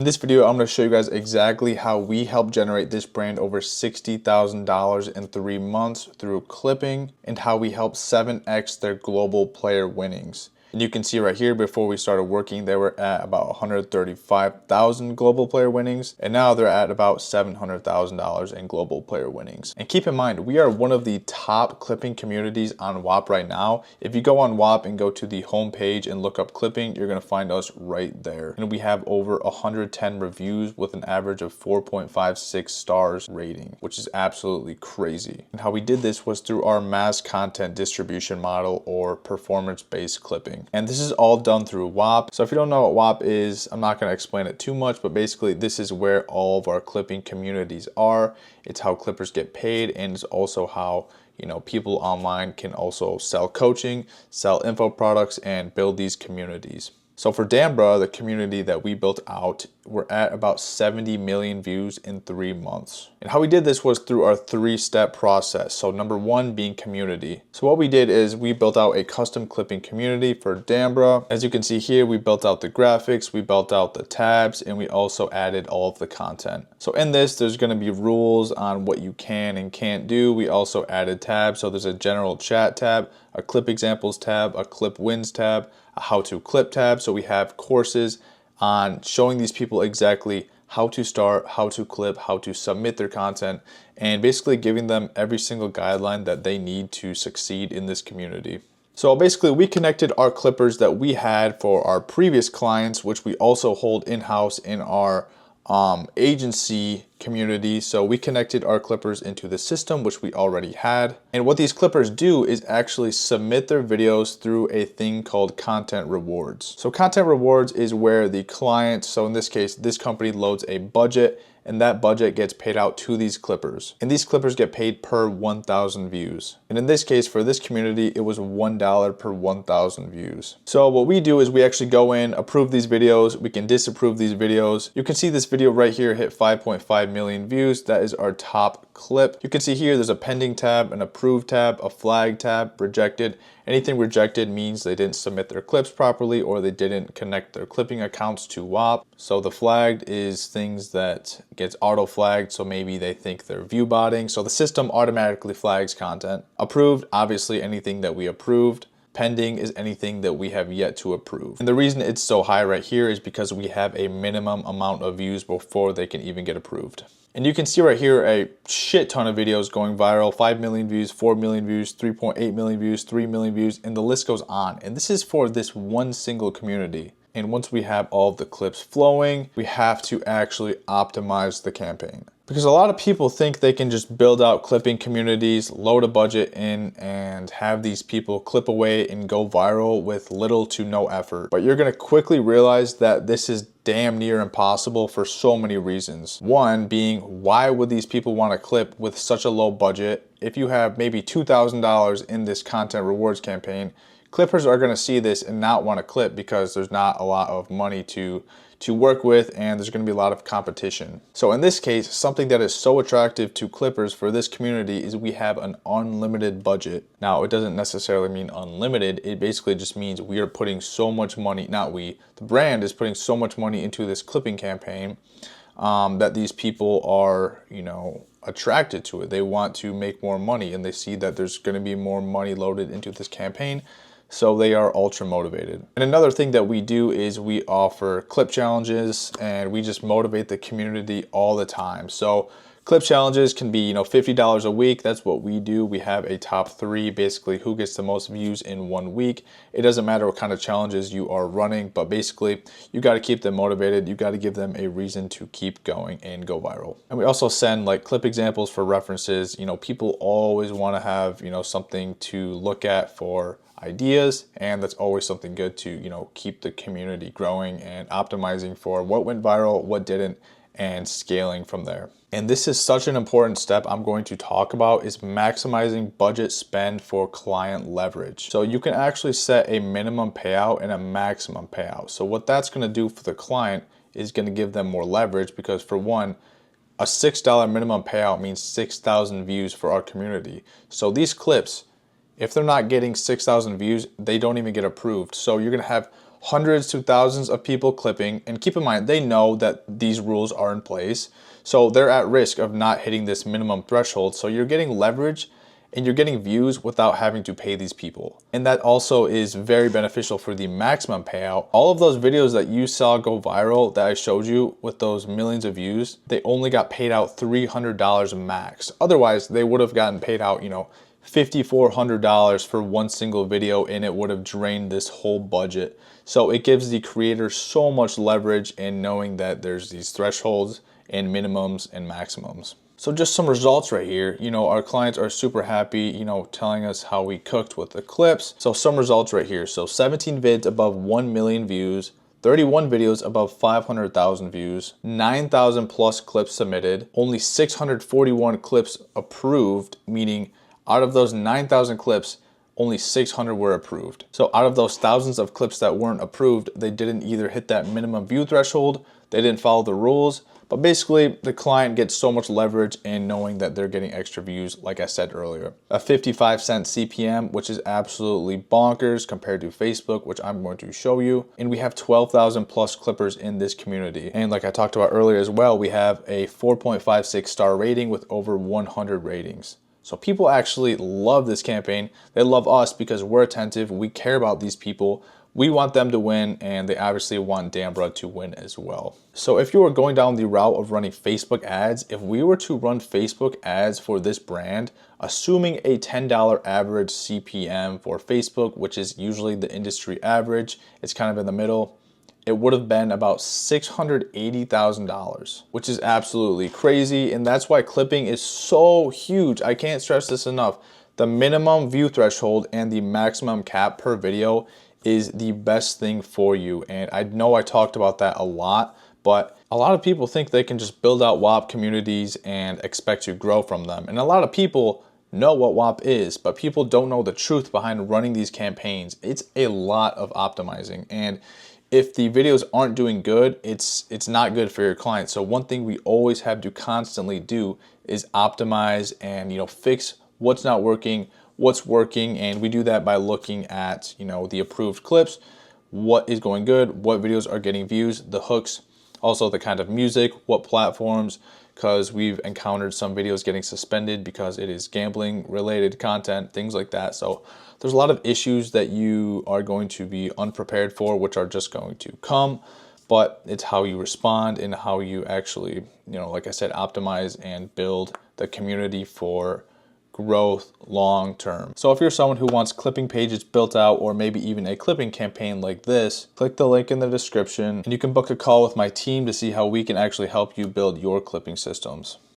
In this video, I'm going to show you guys exactly how we help generate this brand over $60,000 in 3 months through clipping, and how we help 7x their global player winnings. And you can see right here, before we started working, they were at about 135,000 global player winnings, and now they're at about $700,000 in global player winnings. And keep in mind, we are one of the top clipping communities on WAP right now. If you go on WAP and go to the home page and look up clipping, you're gonna find us right there. And we have over 110 reviews with an average of 4.56 stars rating, which is absolutely crazy. And how we did this was through our mass content distribution model, or performance-based clipping. And this is all done through WAP. So if you don't know what WAP is, I'm not going to explain it too much, but basically this is where all of our clipping communities are. It's how clippers get paid, and it's also how people online can also sell coaching, sell info products, and build these communities. So for Dambra, the community that we built out, we're at about 70 million views in 3 months. And how we did this was through our 3-step process. So number 1 being community. So what we did is we built out a custom clipping community for Dambra. As you can see here, we built out the graphics, we built out the tabs, and we also added all of the content. So in this, there's going to be rules on what you can and can't do. We also added tabs. So there's a general chat tab, a clip examples tab, a clip wins tab, a how to clip tab. So we have courses on showing these people exactly how to start, how to clip, how to submit their content, and basically giving them every single guideline that they need to succeed in this community. So basically we connected our clippers that we had for our previous clients, which we also hold in-house in our agency community. So we connected our clippers into the system, which we already had. And what these clippers do is actually submit their videos through a thing called content rewards. So content rewards is where the client, so in this case, this company loads a budget, and that budget gets paid out to these clippers. And these clippers get paid per 1,000 views. And in this case, for this community, it was $1 per 1,000 views. So what we do is we actually go in, approve these videos, we can disapprove these videos. You can see this video right here hit 5.5 million views. That is our top clip. You can see here there's a pending tab, an approved tab, a flag tab, rejected. Anything rejected means they didn't submit their clips properly, or they didn't connect their clipping accounts to WAP. So the flagged is things that gets auto flagged, so maybe they think they're view botting. So the system automatically flags content. Approved, obviously anything that we approved. Pending is anything that we have yet to approve. And the reason it's so high right here is because we have a minimum amount of views before they can even get approved. And you can see right here a shit ton of videos going viral, 5 million views, 4 million views, 3.8 million views, 3 million views, and the list goes on. And this is for this one single community. And once we have all of the clips flowing, we have to actually optimize the campaign. Because a lot of people think they can just build out clipping communities, load a budget in, and have these people clip away and go viral with little to no effort. But you're gonna quickly realize that this is damn near impossible for so many reasons. One being, why would these people wanna clip with such a low budget? If you have maybe $2,000 in this content rewards campaign, clippers are gonna see this and not wanna clip because there's not a lot of money to work with, and there's going to be a lot of competition. So in this case, something that is so attractive to clippers for this community is we have an unlimited budget. Now, it doesn't necessarily mean unlimited. It basically just means we are putting so much money, not we, the brand is putting so much money into this clipping campaign that these people are, attracted to it. They want to make more money, and they see that there's going to be more money loaded into this campaign. So they are ultra motivated. And another thing that we do is we offer clip challenges, and we just motivate the community all the time. So clip challenges can be, $50 a week. That's what we do. We have a top 3, basically who gets the most views in 1 week. It doesn't matter what kind of challenges you are running, but basically you got to keep them motivated. You got to give them a reason to keep going and go viral. And we also send like clip examples for references. People always want to have, something to look at for ideas, and that's always something good to keep the community growing and optimizing for what went viral, what didn't, and scaling from there. And this is such an important step I'm going to talk about, is maximizing budget spend for client leverage. So you can actually set a minimum payout and a maximum payout. So what that's going to do for the client is going to give them more leverage, because for one, a $6 minimum payout means 6,000 views for our community. So these clips, if they're not getting 6,000 views, they don't even get approved. So you're gonna have hundreds to thousands of people clipping, and keep in mind, they know that these rules are in place, so they're at risk of not hitting this minimum threshold. So you're getting leverage and you're getting views without having to pay these people. And that also is very beneficial for the maximum payout. All of those videos that you saw go viral that I showed you with those millions of views, they only got paid out $300 max. Otherwise, they would have gotten paid out, $5,400 for one single video, and it would have drained this whole budget. So it gives the creator so much leverage in knowing that there's these thresholds and minimums and maximums. So just some results right here. Our clients are super happy, telling us how we cooked with the clips. So some results right here. So 17 vids above 1 million views, 31 videos above 500,000 views, 9,000 plus clips submitted, only 641 clips approved, meaning out of those 9,000 clips, only 600 were approved. So out of those thousands of clips that weren't approved, they didn't either hit that minimum view threshold, they didn't follow the rules, but basically the client gets so much leverage in knowing that they're getting extra views, like I said earlier. A 55-cent CPM, which is absolutely bonkers compared to Facebook, which I'm going to show you. And we have 12,000 plus clippers in this community. And like I talked about earlier as well, we have a 4.56 star rating with over 100 ratings. So people actually love this campaign. They love us because we're attentive. We care about these people. We want them to win, and they obviously want Dambrud to win as well. So if you are going down the route of running Facebook ads, if we were to run Facebook ads for this brand, assuming a $10 average CPM for Facebook, which is usually the industry average, it's kind of in the middle, it would have been about $680,000, which is absolutely crazy. And that's why clipping is so huge. I can't stress this enough. The minimum view threshold and the maximum cap per video is the best thing for you. And I know I talked about that a lot, but a lot of people think they can just build out WAP communities and expect to grow from them. And a lot of people know what WAP is, but people don't know the truth behind running these campaigns. It's a lot of optimizing. And if the videos aren't doing good, it's not good for your clients. So one thing we always have to constantly do is optimize and fix what's not working, what's working, and we do that by looking at the approved clips, what is going good, what videos are getting views, the hooks, also the kind of music, what platforms, because we've encountered some videos getting suspended because it is gambling related content, things like that. So there's a lot of issues that you are going to be unprepared for, which are just going to come, but it's how you respond and how you actually, like I said, optimize and build the community for growth long term. So if you're someone who wants clipping pages built out, or maybe even a clipping campaign like this, click the link in the description and you can book a call with my team to see how we can actually help you build your clipping systems.